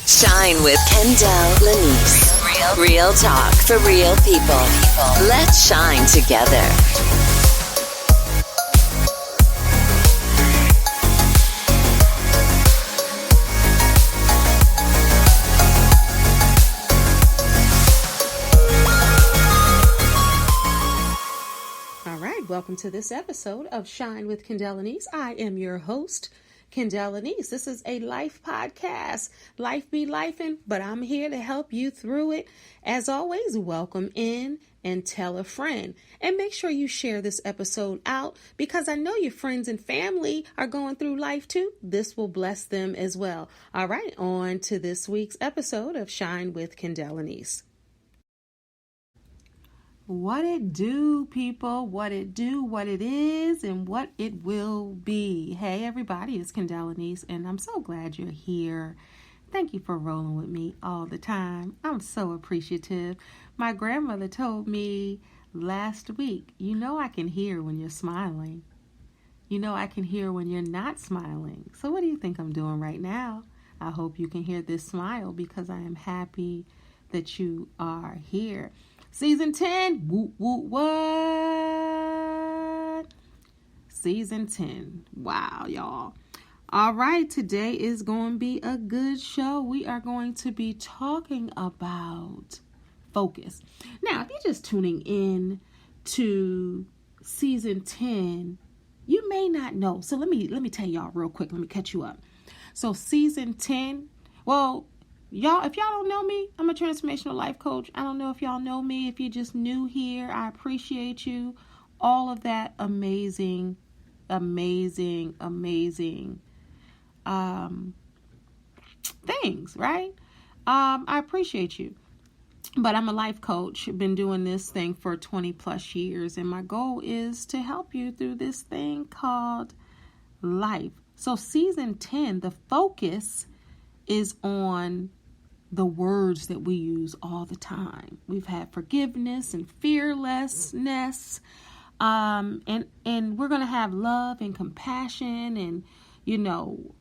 Shine with Kendéll Lenice. Real talk for real people. Let's shine together. All right, welcome to this episode of Shine with Kendéll Lenice. I am your host, Kendéll Lenice. This is a life podcast. Life be lifing, but I'm here to help you through it. As always, welcome in and tell a friend. And make sure you share this episode out because I know your friends and family are going through life too. This will bless them as well. All right, on to this week's episode of Shine with Kendéll Lenice. What it do, people, what it do, what it is, and what it will be. Hey, everybody, it's Kendéll Lenice, and I'm so glad you're here. Thank you for rolling with me all the time. I'm so appreciative. My grandmother told me last week, you know I can hear when you're smiling. You know I can hear when you're not smiling. So what do you think I'm doing right now? I hope you can hear this smile because I am happy that you are here. Season 10, what? Season 10. Wow, y'all. All right, today is going to be a good show. We are going to be talking about focus. Now, if you're just tuning in to season 10, you may not know. So let me tell y'all real quick. Let me catch you up. So season 10, well, y'all, if y'all don't know me, I'm a transformational life coach. I don't know if y'all know me. If you're just new here, I appreciate you. All of that amazing things, right? I appreciate you. But I'm a life coach. I've been doing this thing for 20 plus years. And my goal is to help you through this thing called life. So season 10, the focus is on the words that we use all the time. We've had forgiveness and fearlessness, and we're gonna have love and compassion, and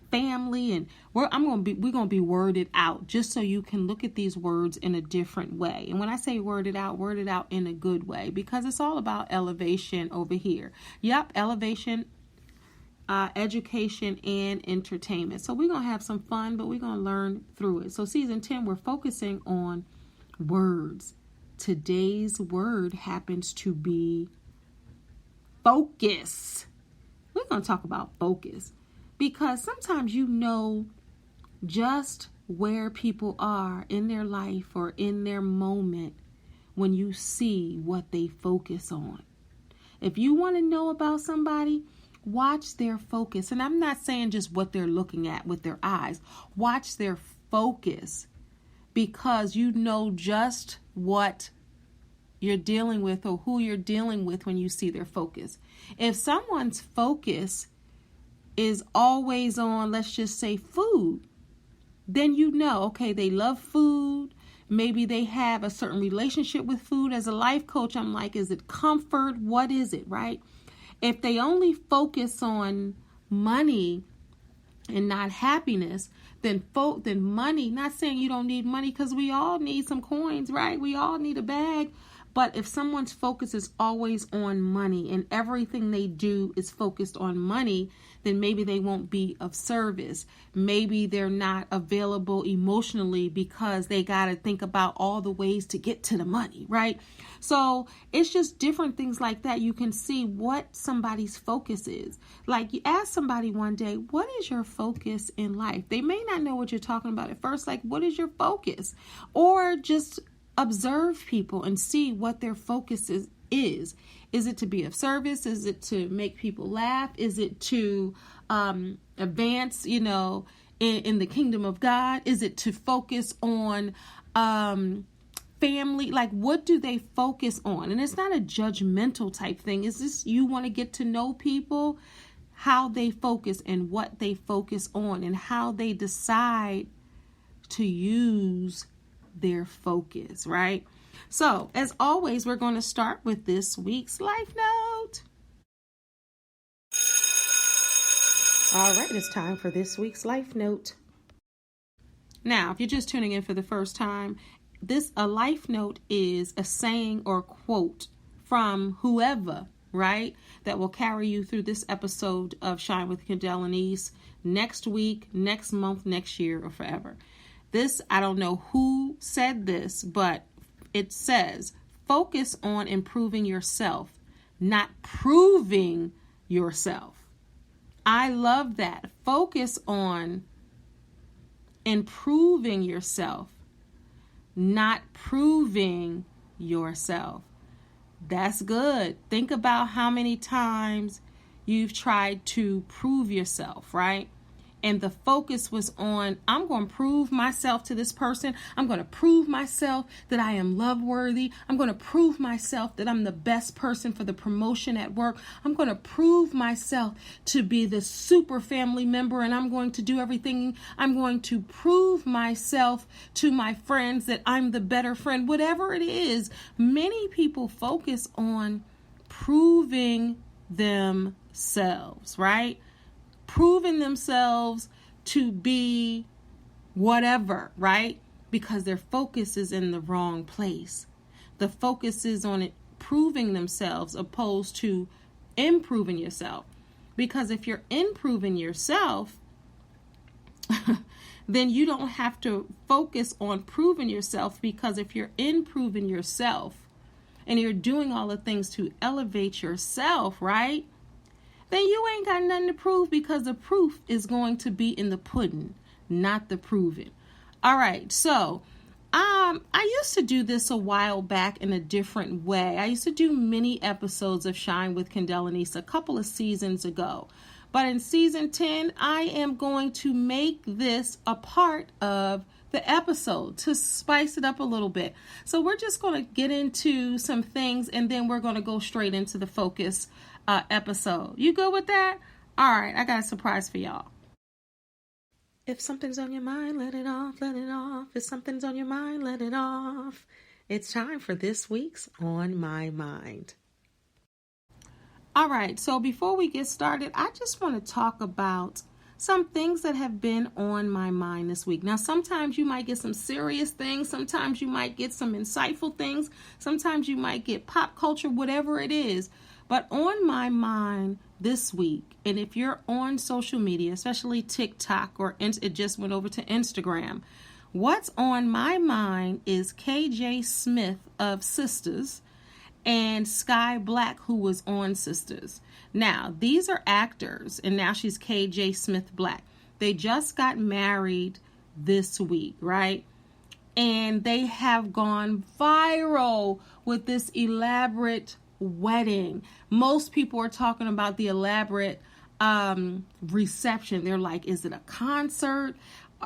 family, and we're gonna be worded out just so you can look at these words in a different way. And when I say word it out in a good way, because it's all about elevation over here. Yep, elevation. Education and entertainment. So we're going to have some fun, but we're going to learn through it. So season 10, we're focusing on words. Today's word happens to be focus. We're going to talk about focus because sometimes you know just where people are in their life or in their moment when you see what they focus on. If you want to know about somebody, watch their focus. And I'm not saying just what they're looking at with their eyes. Watch their focus because you know just what you're dealing with or who you're dealing with when you see their focus. If someone's focus is always on, let's just say, food, then you know, okay, they love food. Maybe they have a certain relationship with food. As a life coach, I'm like, is it comfort? What is it, right? If they only focus on money and not happiness, then money, not saying you don't need money because we all need some coins, right? We all need a bag. But if someone's focus is always on money and everything they do is focused on money, then maybe they won't be of service. Maybe they're not available emotionally because they got to think about all the ways to get to the money, right? So it's just different things like that. You can see what somebody's focus is. Like you ask somebody one day, what is your focus in life? They may not know what you're talking about at first. Like, what is your focus? Or just observe people and see what their focus is. Is it to be of service? Is it to make people laugh? Is it to advance, in the kingdom of God? Is it to focus on family? Like, what do they focus on? And it's not a judgmental type thing. It's just you want to get to know people, how they focus and what they focus on and how they decide to use their focus, right? So, as always, we're going to start with this week's life note. All right, it's time for this week's life note. Now, if you're just tuning in for the first time, a life note is a saying or quote from whoever, right, that will carry you through this episode of Shine with Kendéll Lenice next week, next month, next year, or forever. I don't know who said this, but it says, focus on improving yourself, not proving yourself. I love that. Focus on improving yourself, not proving yourself. That's good. Think about how many times you've tried to prove yourself, right? And the focus was on, I'm going to prove myself to this person. I'm going to prove myself that I am love worthy. I'm going to prove myself that I'm the best person for the promotion at work. I'm going to prove myself to be the super family member, and I'm going to do everything. I'm going to prove myself to my friends that I'm the better friend. Whatever it is, many people focus on proving themselves, right? Proving themselves to be whatever, right? Because their focus is in the wrong place. The focus is on it proving themselves opposed to improving yourself. Because if you're improving yourself, then you don't have to focus on proving yourself, because if you're improving yourself and you're doing all the things to elevate yourself, right? Then you ain't got nothing to prove, because the proof is going to be in the pudding, not the proving. All right, so I used to do this a while back in a different way. I used to do mini episodes of Shine with Kendéll Lenice a couple of seasons ago. But in season 10, I am going to make this a part of the episode to spice it up a little bit. So we're just going to get into some things, and then we're going to go straight into the focus episode. You good with that? All right, I got a surprise for y'all. If something's on your mind, let it off, let it off. If something's on your mind, let it off. It's time for this week's On My Mind. All right, so before we get started, I just want to talk about some things that have been on my mind this week. Now, sometimes you might get some serious things. Sometimes you might get some insightful things. Sometimes you might get pop culture, whatever it is. But on my mind this week, and if you're on social media, especially TikTok, or it just went over to Instagram, what's on my mind is KJ Smith of Sisters and Sky Black, who was on Sisters. Now, these are actors, and now she's KJ Smith Black. They just got married this week, right? And they have gone viral with this elaborate wedding. Most people are talking about the elaborate reception. They're like, is it a concert?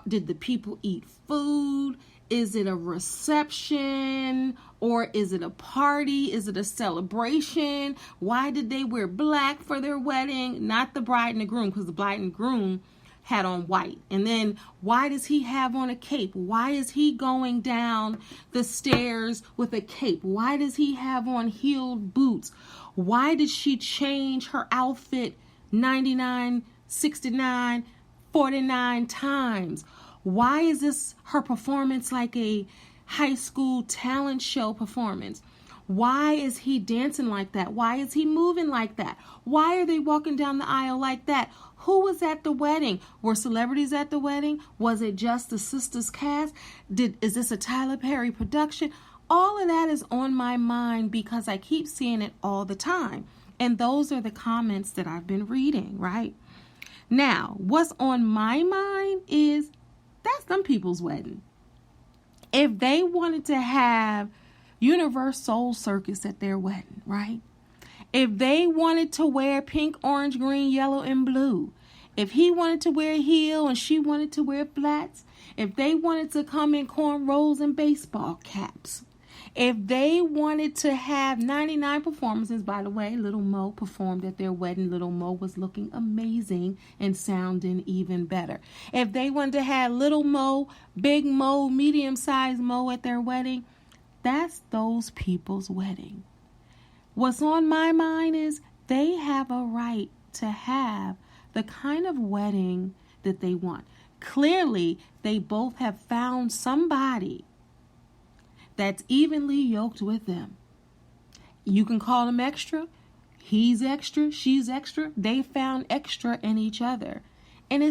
Did the people eat food? Is it a reception? Or is it a party? Is it a celebration? Why did they wear black for their wedding? Not the bride and the groom, because the bride and groom had on white. And then why does he have on a cape? Why is he going down the stairs with a cape? Why does he have on heeled boots? Why did she change her outfit 99, 69, 49 times? Why is this her performance like a high school talent show performance? Why is he dancing like that? Why is he moving like that? Why are they walking down the aisle like that? Who was at the wedding? Were celebrities at the wedding? Was it just the Sisters cast? Is this a Tyler Perry production? All of that is on my mind because I keep seeing it all the time. And those are the comments that I've been reading, right? Now, what's on my mind is that's them people's wedding. If they wanted to have Universe Soul Circus at their wedding, right? If they wanted to wear pink, orange, green, yellow, and blue, if he wanted to wear a heel and she wanted to wear flats, if they wanted to come in cornrows and baseball caps, if they wanted to have 99 performances, by the way, Little Mo performed at their wedding. Little Mo was looking amazing and sounding even better. If they wanted to have Little Mo, Big Mo, medium-sized Mo at their wedding, that's those people's wedding. What's on my mind is they have a right to have the kind of wedding that they want. Clearly, they both have found somebody that's evenly yoked with them. You can call them extra. He's extra. She's extra. They found extra in each other. And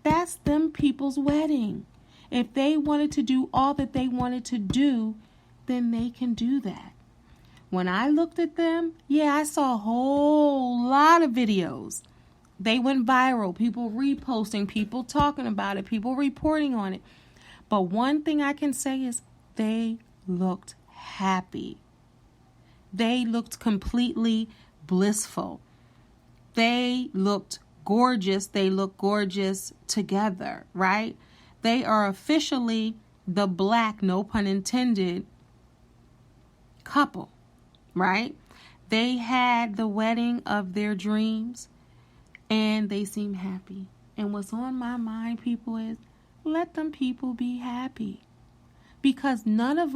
that's them people's wedding. If they wanted to do all that they wanted to do, then they can do that. When I looked at them, I saw a whole lot of videos. They went viral. People reposting, people talking about it, people reporting on it. But one thing I can say is they looked happy. They looked completely blissful. They looked gorgeous. They look gorgeous together, right? They are officially the black, no pun intended, couple, right? They had the wedding of their dreams and they seem happy. And what's on my mind, people, is let them people be happy. Because none of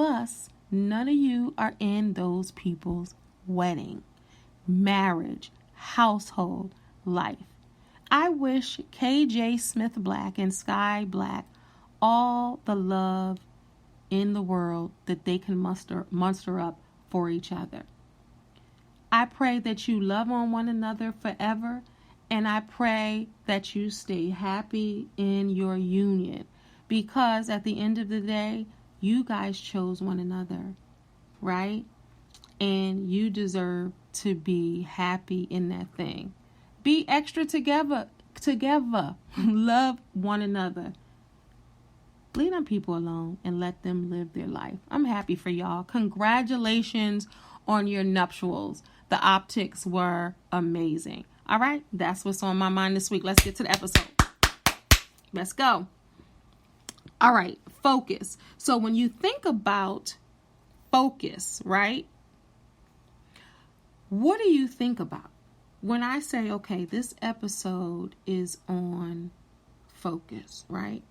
you are in those people's wedding, marriage, household, life. I wish KJ Smith Black and Sky Black all the love in the world that they can muster up for each other. I pray that you love on one another forever, and I pray that you stay happy in your union, because at the end of the day, you guys chose one another, right? And you deserve to be happy in that thing. Be extra together. Love one another. Leave them people alone and let them live their life. I'm happy for y'all. Congratulations on your nuptials. The optics were amazing. All right, that's what's on my mind this week. Let's get to the episode. Let's go. All right, focus. So when you think about focus, right? What do you think about? When I say, okay, this episode is on focus, right?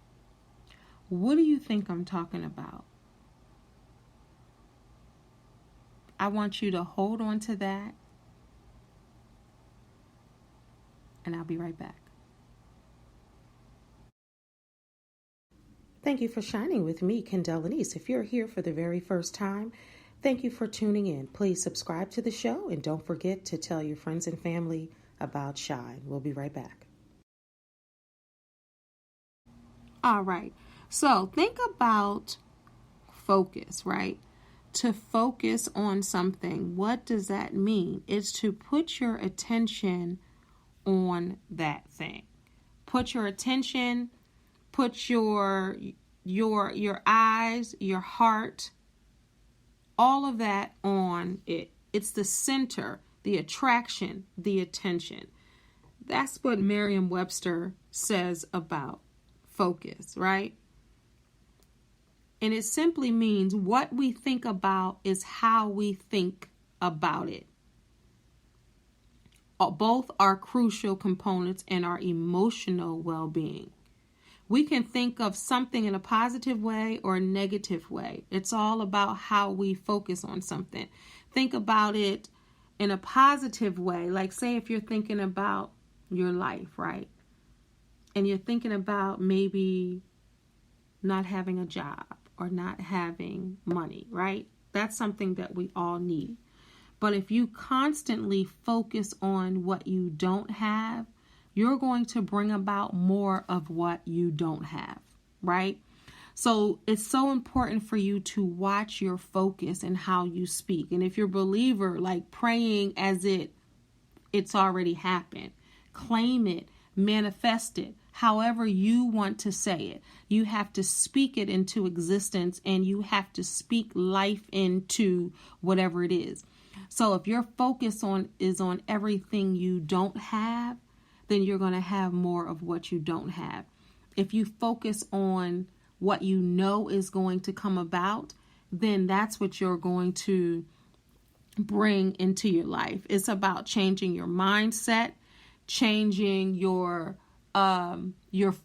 What do you think I'm talking about? I want you to hold on to that. And I'll be right back. Thank you for shining with me, Kendéll Lenice. If you're here for the very first time, thank you for tuning in. Please subscribe to the show and don't forget to tell your friends and family about Shine. We'll be right back. All right. So think about focus, right? To focus on something. What does that mean? It's to put your attention on that thing. Put your attention, put your eyes, your heart, all of that on it. It's the center, the attraction, the attention. That's what Merriam-Webster says about focus, right? And it simply means what we think about is how we think about it. Both are crucial components in our emotional well-being. We can think of something in a positive way or a negative way. It's all about how we focus on something. Think about it in a positive way. Like, say if you're thinking about your life, right? And you're thinking about maybe not having a job or not having money, right? That's something that we all need. But if you constantly focus on what you don't have, you're going to bring about more of what you don't have, right? So it's so important for you to watch your focus and how you speak. And if you're a believer, like praying as it's already happened, claim it, manifest it, however you want to say it. You have to speak it into existence and you have to speak life into whatever it is. So if your focus is on everything you don't have, then you're going to have more of what you don't have. If you focus on what you know is going to come about, then that's what you're going to bring into your life. It's about changing your mindset, changing your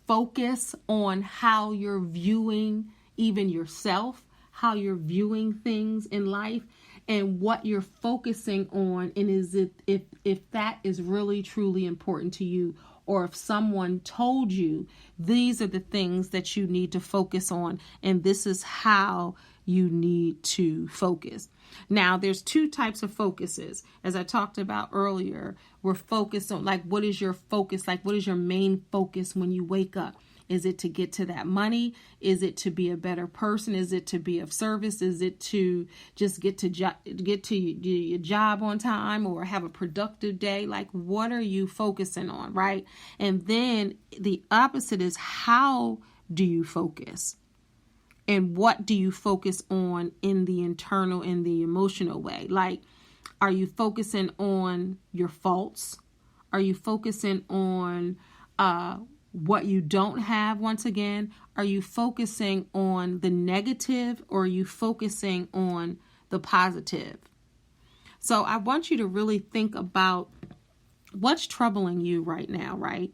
focus on how you're viewing even yourself, how you're viewing things in life, and what you're focusing on, and is it if that is really truly important to you, or if someone told you these are the things that you need to focus on and this is how you need to focus. Now, there's two types of focuses. As I talked about earlier, we're focused on, like, what is your focus? Like, what is your main focus when you wake up? Is it to get to that money? Is it to be a better person? Is it to be of service? Is it to just get to your job on time or have a productive day? Like, what are you focusing on, right? And then the opposite is, how do you focus? And what do you focus on in the internal, in the emotional way? Like, are you focusing on your faults? Are you focusing on what you don't have? Once again, are you focusing on the negative, or are you focusing on the positive? So I want you to really think about what's troubling you right now, right?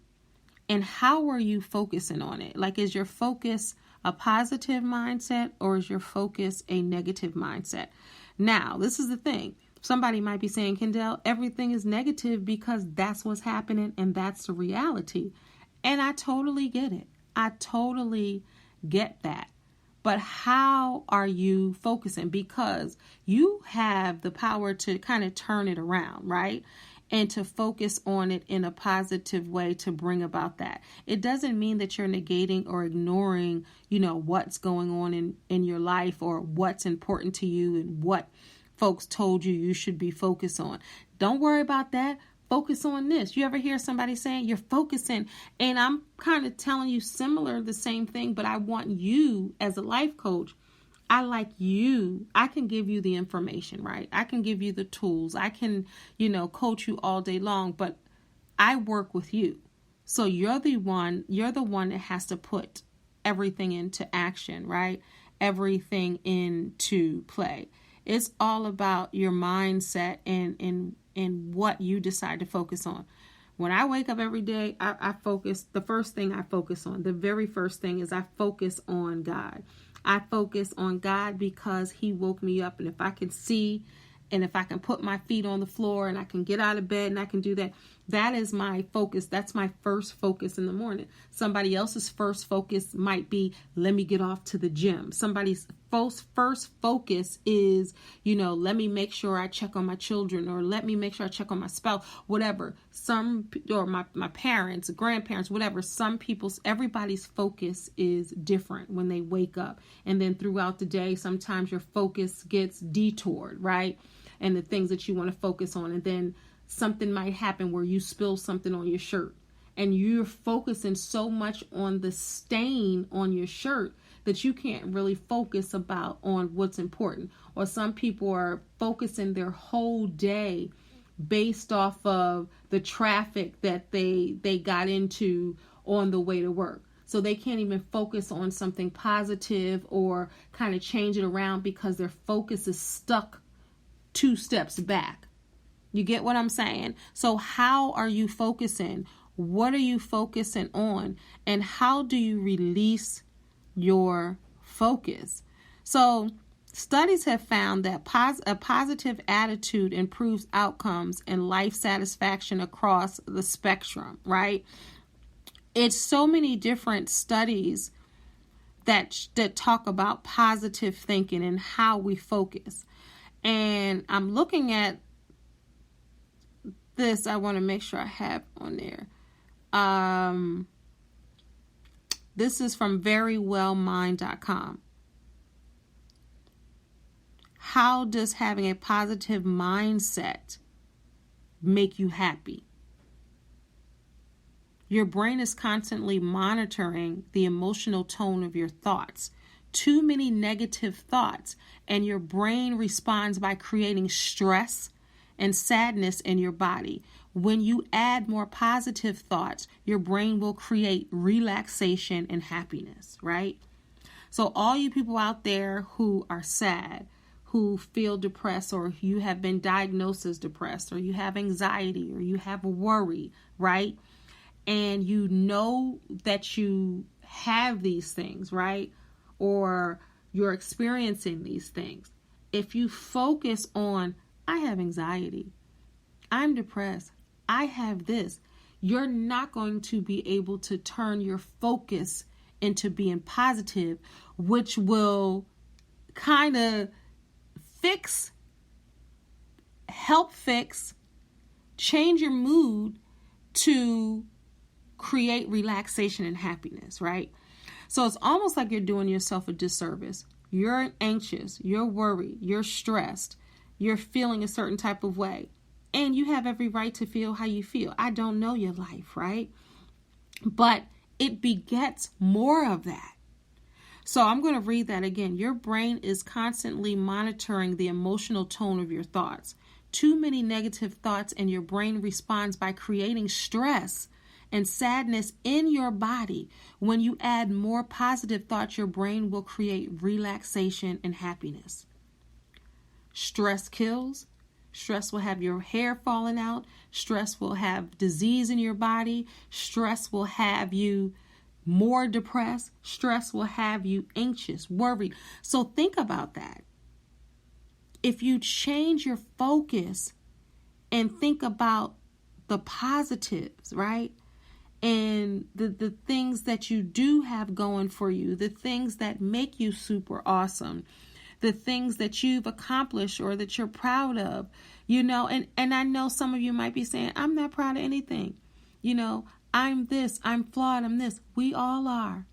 And how are you focusing on it? Like, is your focus a positive mindset, or is your focus a negative mindset? Now, this is the thing. Somebody might be saying, Kendéll, everything is negative because that's what's happening and that's the reality. And I totally get it. I totally get that. But how are you focusing? Because you have the power to kind of turn it around, right? And to focus on it in a positive way to bring about that. It doesn't mean that you're negating or ignoring, what's going on in your life, or what's important to you and what folks told you should be focused on. Don't worry about that. Focus on this. You ever hear somebody saying you're focusing? And I'm kind of telling you the same thing, but I want you as a life coach. I like you. I can give you the information, right? I can give you the tools. I can, coach you all day long, but I work with you. So you're the one that has to put everything into action, right? Everything into play. It's all about your mindset and what you decide to focus on. When I wake up every day, I focus, the first thing I focus on, the very first thing is I focus on God. I focus on God because He woke me up. And if I can see, and if I can put my feet on the floor and I can get out of bed and I can do that, that is my focus. That's my first focus in the morning. Somebody else's first focus might be, let me get off to the gym. Somebody's first focus is, let me make sure I check on my children, or let me make sure I check on my spouse, whatever. Or my parents, grandparents, whatever. Everybody's focus is different when they wake up. And then throughout the day, sometimes your focus gets detoured, right? And the things that you want to focus on. And then something might happen where you spill something on your shirt and you're focusing so much on the stain on your shirt that you can't really focus on what's important. Or some people are focusing their whole day based off of the traffic that they got into on the way to work. So they can't even focus on something positive or kind of change it around because their focus is stuck 2 steps back. You get what I'm saying? So how are you focusing? What are you focusing on? And how do you release your focus? So studies have found that a positive attitude improves outcomes and life satisfaction across the spectrum, right? It's so many different studies that talk about positive thinking and how we focus. And I'm looking at this. I want to make sure I have on there. This is from verywellmind.com. How does having a positive mindset make you happy? Your brain is constantly monitoring the emotional tone of your thoughts. Too many negative thoughts, and your brain responds by creating stress and sadness in your body. When you add more positive thoughts, your brain will create relaxation and happiness, right? So all you people out there who are sad, who feel depressed, or you have been diagnosed as depressed, or you have anxiety, or you have worry, right? And you know that you have these things, right? Or you're experiencing these things. If you focus on, I have anxiety, I'm depressed, I have this, you're not going to be able to turn your focus into being positive, which will kind of help fix, change your mood to create relaxation and happiness, right? So it's almost like you're doing yourself a disservice. You're anxious, you're worried, you're stressed, you're feeling a certain type of way. And you have every right to feel how you feel. I don't know your life, right? But it begets more of that. So I'm going to read that again. Your brain is constantly monitoring the emotional tone of your thoughts. Too many negative thoughts and your brain responds by creating stress and sadness in your body. When you add more positive thoughts, your brain will create relaxation and happiness. Stress kills. Stress will have your hair falling out. Stress will have disease in your body. Stress will have you more depressed. Stress will have you anxious, worried. So think about that. If you change your focus and think about the positives, right? And the things that you do have going for you, the things that make you super awesome, the things that you've accomplished or that you're proud of, and I know some of you might be saying, I'm not proud of anything. I'm this, I'm flawed, I'm this. We all are,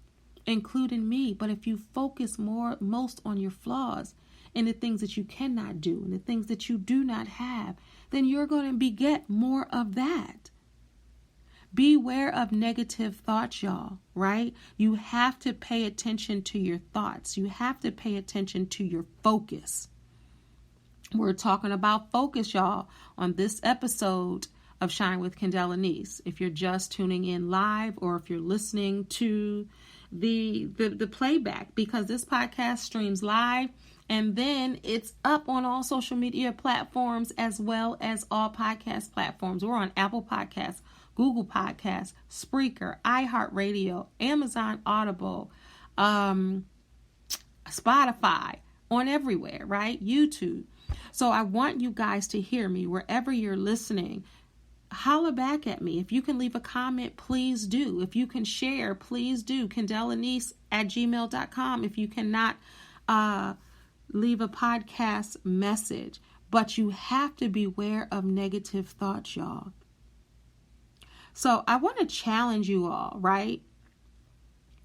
including me. But if you focus most on your flaws and the things that you cannot do and the things that you do not have, then you're going to beget more of that. Beware of negative thoughts, y'all, right? You have to pay attention to your thoughts. You have to pay attention to your focus. We're talking about focus, y'all, on this episode of Shine with Kendéll Lenice. If you're just tuning in live or if you're listening to the playback, because this podcast streams live and then it's up on all social media platforms as well as all podcast platforms. We're on Apple Podcasts, Google Podcasts, Spreaker, iHeartRadio, Amazon Audible, Spotify, on everywhere, right? YouTube. So I want you guys to hear me wherever you're listening. Holler back at me. If you can leave a comment, please do. If you can share, please do. KendellLenice@gmail.com. If you cannot leave a podcast message. But you have to beware of negative thoughts, y'all. So I want to challenge you all, right?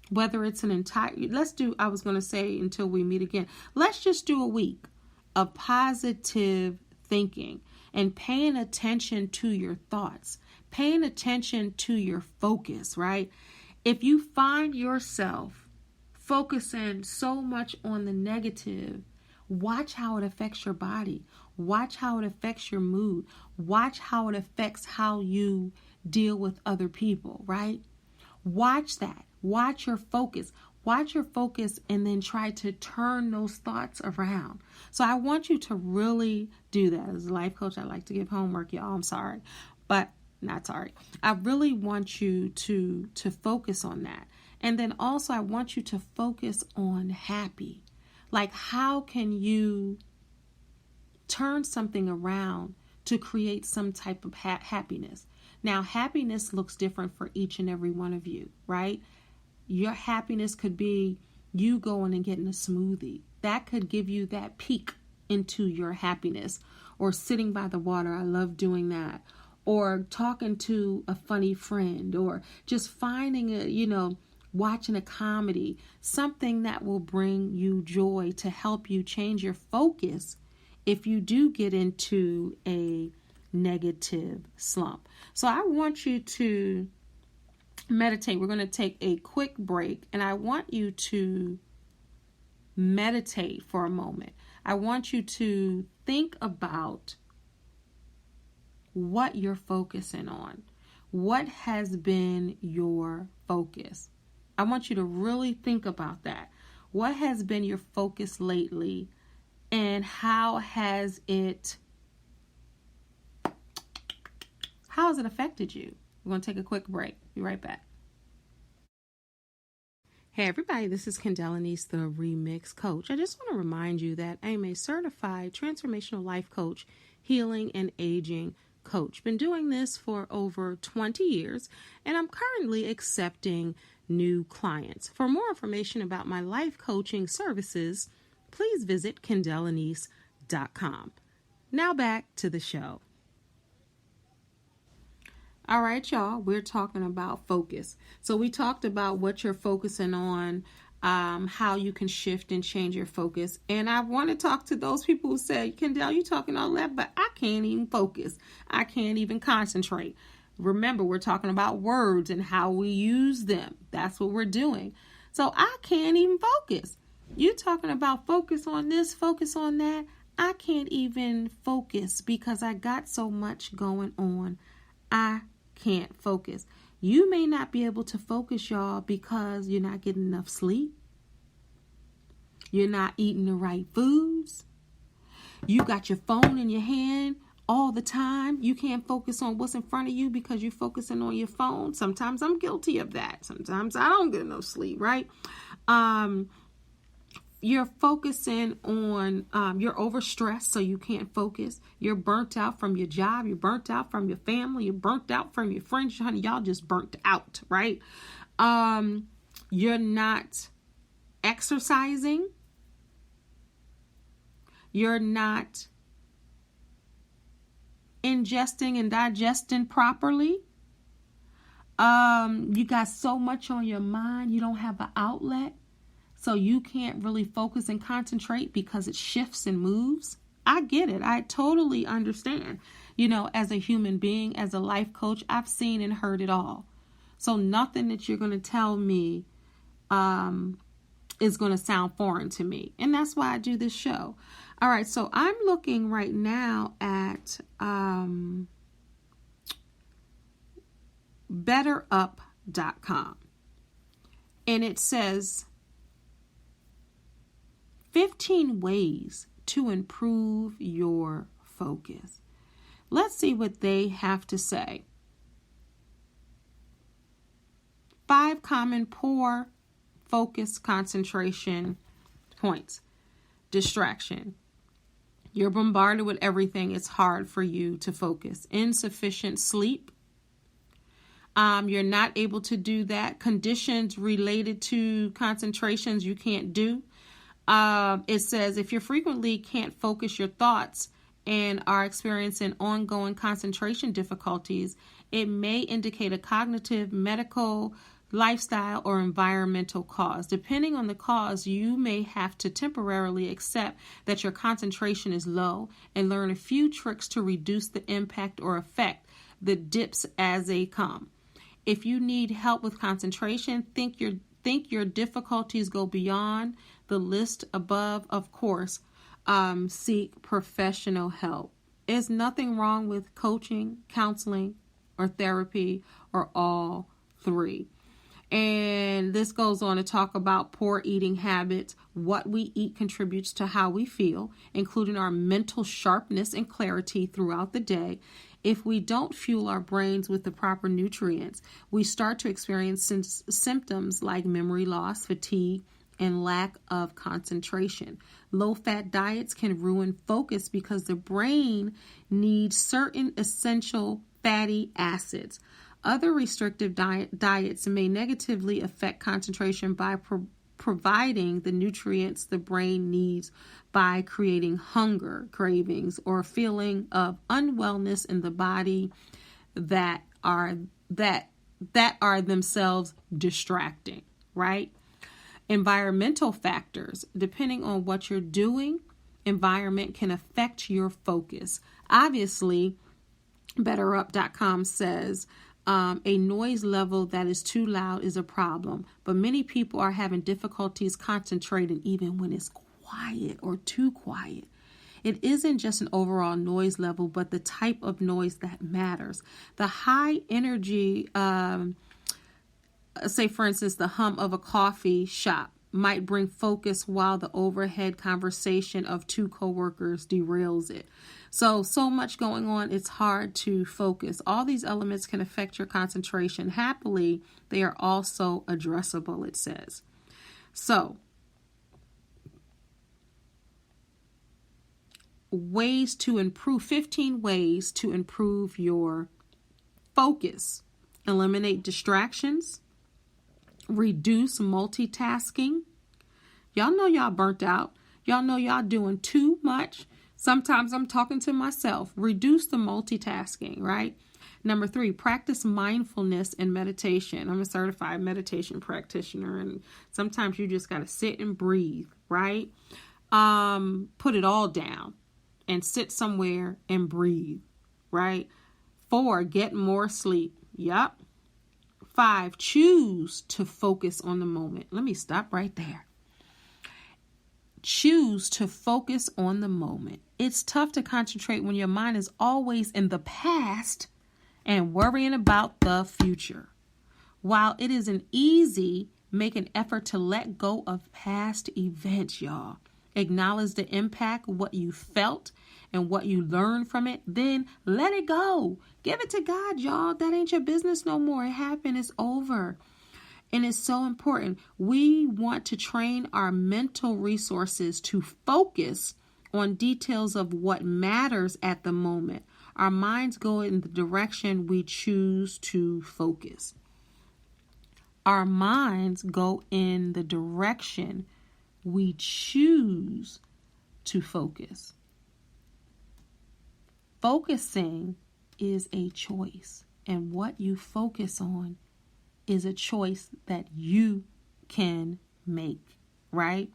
Whether it's I was going to say until we meet again. Let's just do a week of positive thinking and paying attention to your thoughts, paying attention to your focus, right? If you find yourself focusing so much on the negative, watch how it affects your body. Watch how it affects your mood. Watch how it affects how you deal with other people, right? Watch that. Watch your focus. Watch your focus and then try to turn those thoughts around. So I want you to really do that. As a life coach, I like to give homework, y'all. I'm sorry, but not sorry. I really want you to focus on that. And then also I want you to focus on happy. Like, how can you turn something around to create some type of happiness? Now, happiness looks different for each and every one of you, right? Your happiness could be you going and getting a smoothie. That could give you that peek into your happiness. Or sitting by the water. I love doing that. Or talking to a funny friend. Or just finding watching a comedy. Something that will bring you joy to help you change your focus if you do get into a negative slump. So I want you to meditate. We're going to take a quick break and I want you to meditate for a moment. I want you to think about what you're focusing on. What has been your focus? I want you to really think about that. What has been your focus lately and how has it affected you? We're going to take a quick break. Be right back. Hey everybody, this is Kendéll Lenice, the Remix Coach. I just want to remind you that I am a certified transformational life coach, healing and aging coach. Been doing this for over 20 years, and I'm currently accepting new clients. For more information about my life coaching services, please visit KendéllLenice.com. Now back to the show. All right, y'all, we're talking about focus. So we talked about what you're focusing on, how you can shift and change your focus. And I want to talk to those people who say, Kendéll, you talking all that, but I can't even focus. I can't even concentrate. Remember, we're talking about words and how we use them. That's what we're doing. So I can't even focus. You talking about focus on this, focus on that. I can't even focus because I got so much going on. I can't focus. You may not be able to focus, y'all, because you're not getting enough sleep. You're not eating the right foods. You got your phone in your hand all the time. You can't focus on what's in front of you because you're focusing on your phone. Sometimes I'm guilty of that. Sometimes I don't get no sleep, right? You're focusing on, you're overstressed, so you can't focus. You're burnt out from your job. You're burnt out from your family. You're burnt out from your friends. Honey, y'all just burnt out, right? You're not exercising. You're not ingesting and digesting properly. You got so much on your mind. You don't have an outlet. So you can't really focus and concentrate because it shifts and moves. I get it. I totally understand. You know, as a human being, as a life coach, I've seen and heard it all. So nothing that you're going to tell me is going to sound foreign to me. And that's why I do this show. All right. So I'm looking right now at betterup.com. And it says 15 ways to improve your focus. Let's see what they have to say. 5 common poor focus concentration points. Distraction. You're bombarded with everything. It's hard for you to focus. Insufficient sleep. You're not able to do that. Conditions related to concentrations you can't do. It says if you frequently can't focus your thoughts and are experiencing ongoing concentration difficulties, it may indicate a cognitive, medical, lifestyle, or environmental cause. Depending on the cause, you may have to temporarily accept that your concentration is low and learn a few tricks to reduce the impact or affect the dips as they come. If you need help with concentration, think your difficulties go beyond the list above, of course, seek professional help. There's nothing wrong with coaching, counseling, or therapy, or all 3. And this goes on to talk about poor eating habits. What we eat contributes to how we feel, including our mental sharpness and clarity throughout the day. If we don't fuel our brains with the proper nutrients, we start to experience symptoms like memory loss, fatigue, and lack of concentration. Low-fat diets can ruin focus because the brain needs certain essential fatty acids. Other restrictive diets may negatively affect concentration by providing the nutrients the brain needs by creating hunger, cravings, or feeling of unwellness in the body that are themselves distracting, right? Environmental factors. Depending on what you're doing, environment can affect your focus. Obviously, betterup.com says a noise level that is too loud is a problem, but many people are having difficulties concentrating even when it's quiet or too quiet. It isn't just an overall noise level, but the type of noise that matters. The high energy, say for instance, the hum of a coffee shop might bring focus while the overhead conversation of 2 coworkers derails it. So much going on, it's hard to focus. All these elements can affect your concentration. Happily, they are also addressable, it says. So, ways to improve, 15 ways to improve your focus. Eliminate distractions. Reduce multitasking. Y'all know y'all burnt out. Y'all know y'all doing too much. Sometimes I'm talking to myself. Reduce the multitasking, right? Number 3, practice mindfulness and meditation. I'm a certified meditation practitioner, and sometimes you just got to sit and breathe, right? Put it all down and sit somewhere and breathe, right? 4, get more sleep. Yep. 5, choose to focus on the moment. Let me stop right there. Choose to focus on the moment. It's tough to concentrate when your mind is always in the past and worrying about the future. While it isn't easy, make an effort to let go of past events, y'all. Acknowledge the impact, what you felt and what you learned from it. Then let it go. Give it to God, y'all. That ain't your business no more. It happened. It's over. And it's so important. We want to train our mental resources to focus on details of what matters at the moment. Our minds go in the direction we choose to focus. Our minds go in the direction we choose to focus. Focusing is a choice, and what you focus on is a choice that you can make, right?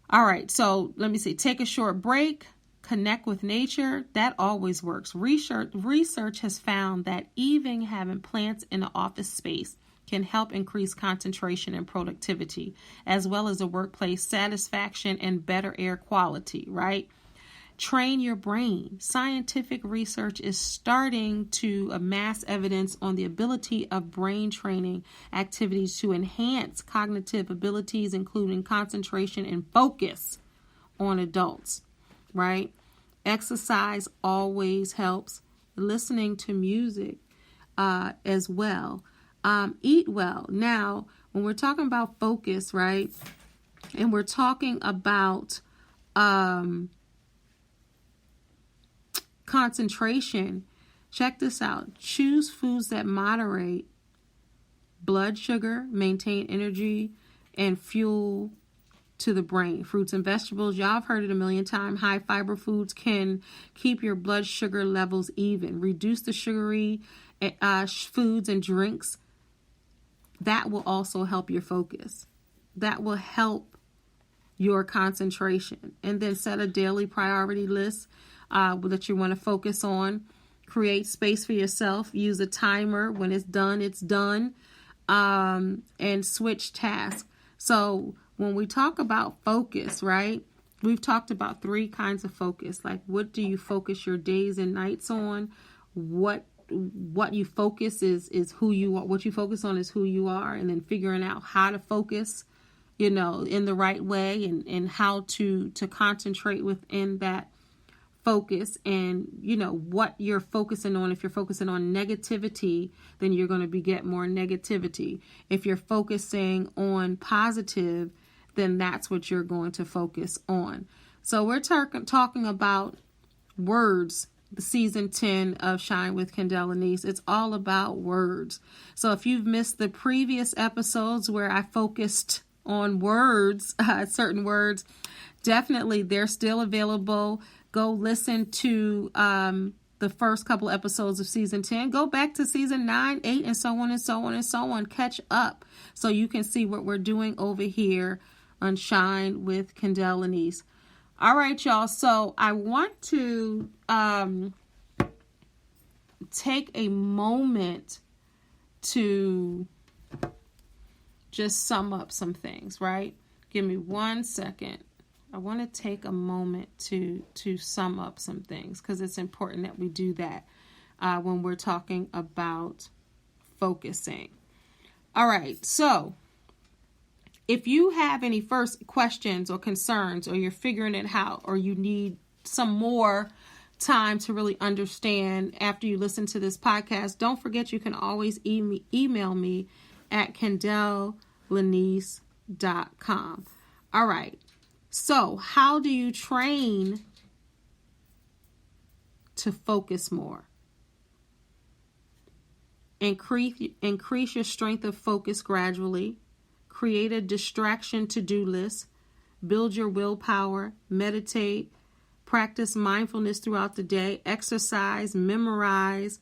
All right, so let me see. Take a short break, connect with nature. That always works. Research has found that even having plants in the office space can help increase concentration and productivity, as well as the workplace satisfaction and better air quality, right? Train your brain. Scientific research is starting to amass evidence on the ability of brain training activities to enhance cognitive abilities, including concentration and focus on adults, right? Exercise always helps. Listening to music as well. Eat well. Now, when we're talking about focus, right, and we're talking about concentration, check this out. Choose foods that moderate blood sugar, maintain energy, and fuel to the brain. Fruits and vegetables, y'all have heard it a million times. High fiber foods can keep your blood sugar levels even. Reduce the sugary foods and drinks. That will also help your focus. That will help your concentration. And then set a daily priority list that you want to focus on. Create space for yourself. Use a timer. When it's done, it's done. And switch tasks. So when we talk about focus, right, we've talked about 3 kinds of focus. Like, what do you focus your days and nights on? What you focus is who you are. What you focus on is who you are. And then figuring out how to focus, in the right way, and how to concentrate within that focus, and what you're focusing on. If you're focusing on negativity, then you're going to get more negativity. If you're focusing on positive, then that's what you're going to focus on. So we're talking about words, the season 10 of Shine with Kendéll Lenice. It's all about words. So if you've missed the previous episodes where I focused on words, certain words, definitely they're still available. Go listen to the first couple episodes of season 10. Go back to season 9, 8, and so on and so on and so on. Catch up so you can see what we're doing over here on Shine with Kendéll Lenice. All right, y'all. So I want to take a moment to just sum up some things, right? Give me 1 second. I want to take a moment to sum up some things, because it's important that we do that when we're talking about focusing. All right, so if you have any first questions or concerns, or you're figuring it out, or you need some more time to really understand after you listen to this podcast, don't forget you can always email me at KendéllLenice.com. All right. So how do you train to focus more. Increase your strength of focus gradually. Create a distraction to-do list. Build your willpower. Meditate. Practice mindfulness throughout the day. Exercise. Memorize.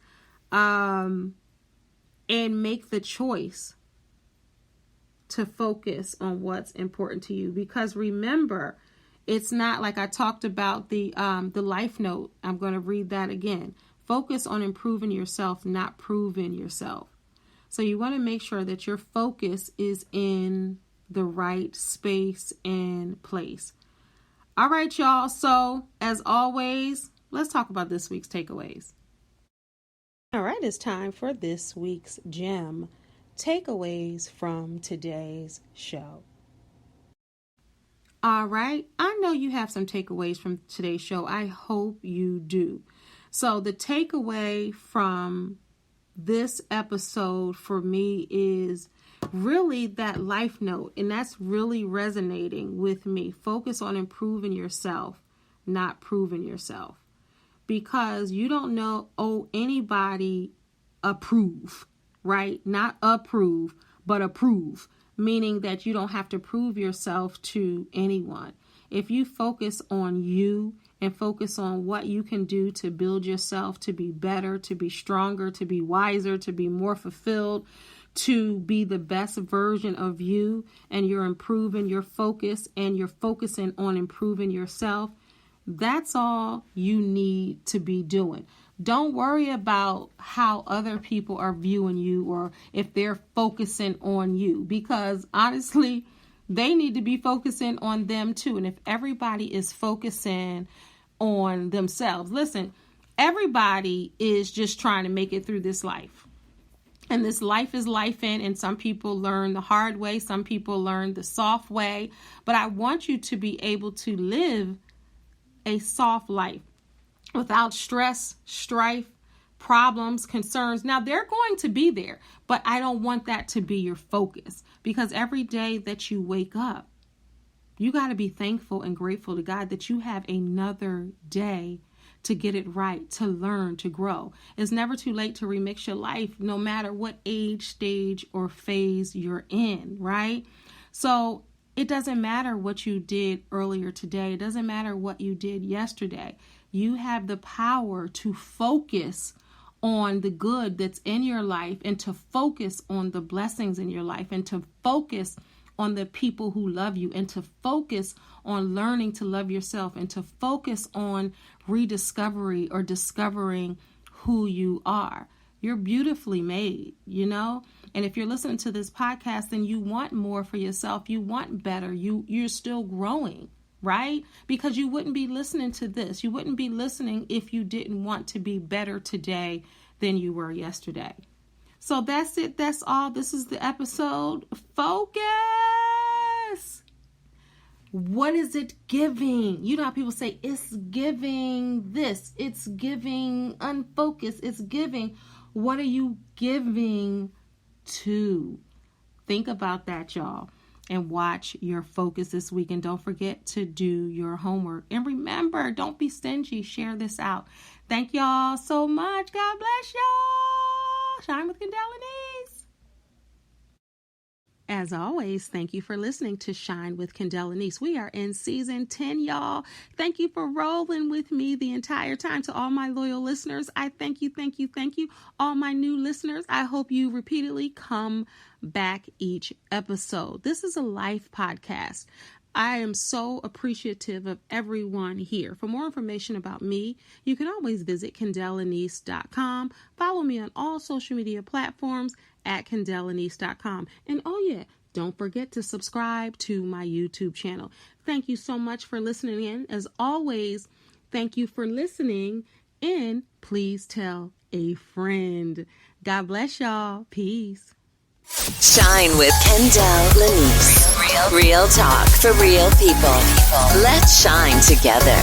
And make the choice to focus on what's important to you. Because remember, it's not like I talked about the life note. I'm going to read that again. Focus on improving yourself, not proving yourself. So you want to make sure that your focus is in the right space and place. All right, y'all. So as always, let's talk about this week's takeaways. All right, it's time for this week's gem. Takeaways from today's show. All right, I know you have some takeaways from today's show. I hope you do. So the takeaway from this episode for me is really that life note, and that's really resonating with me. Focus on improving yourself, not proving yourself, because you don't owe anybody approve, right? Not approve, but approve, meaning that you don't have to prove yourself to anyone. If you focus on you and focus on what you can do to build yourself, to be better, to be stronger, to be wiser, to be more fulfilled, to be the best version of you, and you're improving your focus and you're focusing on improving yourself, that's all you need to be doing. Don't worry about how other people are viewing you or if they're focusing on you, because honestly, they need to be focusing on them too. And if everybody is focusing on themselves, listen, everybody is just trying to make it through this life. And this life is life-in, and some people learn the hard way, some people learn the soft way. But I want you to be able to live a soft life without stress, strife, problems, concerns. Now, they're going to be there, but I don't want that to be your focus, because every day that you wake up, you got to be thankful and grateful to God that you have another day to get it right, to learn, to grow. It's never too late to remix your life, no matter what age, stage, or phase you're in, right? So it doesn't matter what you did earlier today. It doesn't matter what you did yesterday. You have the power to focus on the good that's in your life, and to focus on the blessings in your life, and to focus on the people who love you, and to focus on learning to love yourself, and to focus on rediscovery or discovering who you are. You're beautifully made, you know? And if you're listening to this podcast, then you want more for yourself. You want better. You're still growing, right? Because you wouldn't be listening to this. You wouldn't be listening if you didn't want to be better today than you were yesterday. So that's it. That's all. This is the episode. Focus. What is it giving? You know how people say it's giving this, it's giving unfocused, it's giving. What are you giving to? Think about that, y'all, and watch your focus this week. And don't forget to do your homework. And remember, don't be stingy. Share this out. Thank y'all so much. God bless y'all. Shine with Kendéll Lenice. As always, thank you for listening to Shine with Kendéll Lenice. We are in season 10, y'all. Thank you for rolling with me the entire time. To all my loyal listeners, I thank you. All my new listeners, I hope you repeatedly come back each episode. This is a life podcast. I am so appreciative of everyone here. For more information about me, you can always visit KendéllLenice.com. Follow me on all social media platforms at KendéllLenice.com. And oh yeah, don't forget to subscribe to my YouTube channel. Thank you so much for listening in. As always, thank you for listening, and please tell a friend. God bless y'all. Peace. Shine with Kendéll Lenice. Real talk for real people. Let's shine together.